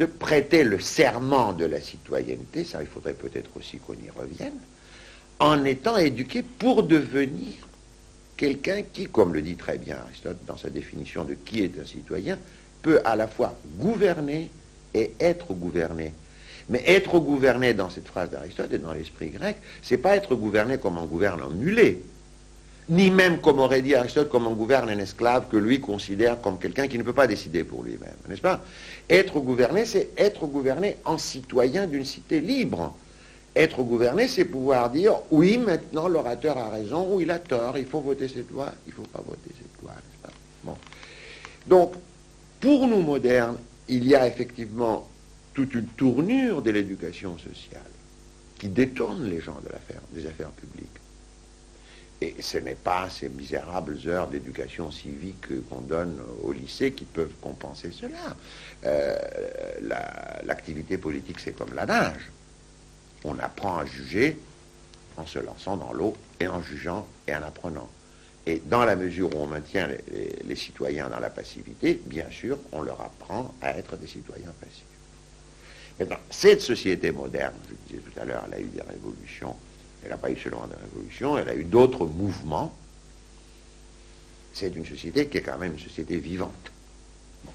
de prêter le serment de la citoyenneté, ça il faudrait peut-être aussi qu'on y revienne, en étant éduqué pour devenir quelqu'un qui, comme le dit très bien Aristote dans sa définition de qui est un citoyen, peut à la fois gouverner et être gouverné. Mais être gouverné dans cette phrase d'Aristote et dans l'esprit grec, c'est pas être gouverné comme on gouverne un mulet, ni même, comme aurait dit Aristote, comme on gouverne un esclave que lui considère comme quelqu'un qui ne peut pas décider pour lui-même, n'est-ce pas? Être gouverné, c'est être gouverné en citoyen d'une cité libre. Être gouverné, c'est pouvoir dire, oui, maintenant l'orateur a raison, ou il a tort, il faut voter cette loi, il ne faut pas voter cette loi, n'est-ce pas? Bon. Donc, pour nous modernes, il y a effectivement toute une tournure de l'éducation sociale qui détourne les gens des affaires publiques. Et ce n'est pas ces misérables heures d'éducation civique qu'on donne au lycée qui peuvent compenser cela. L'activité politique, c'est comme la nage. On apprend à juger en se lançant dans l'eau et en jugeant et en apprenant. Et dans la mesure où on maintient les citoyens dans la passivité, bien sûr, on leur apprend à être des citoyens passifs. Maintenant, cette société moderne, je disais tout à l'heure, elle a eu des révolutions. Elle n'a pas eu seulement des révolutions, elle a eu d'autres mouvements. C'est une société qui est quand même une société vivante. Bon,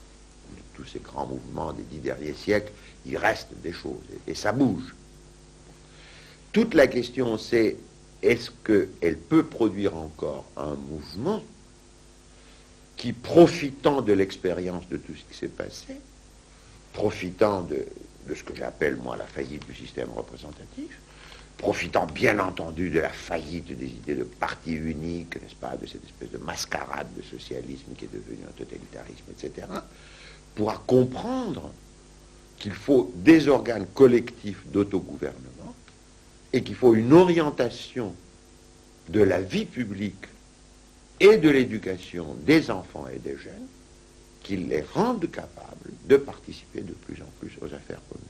tous ces grands mouvements des 10 derniers siècles, il reste des choses, et ça bouge. Toute la question, c'est est-ce qu'elle peut produire encore un mouvement qui, profitant de l'expérience de tout ce qui s'est passé, profitant de ce que j'appelle, moi, la faillite du système représentatif, profitant bien entendu de la faillite des idées de parti unique, n'est-ce pas, de cette espèce de mascarade de socialisme qui est devenu un totalitarisme, etc., pourra comprendre qu'il faut des organes collectifs d'autogouvernement et qu'il faut une orientation de la vie publique et de l'éducation des enfants et des jeunes qui les rendent capables de participer de plus en plus aux affaires communes.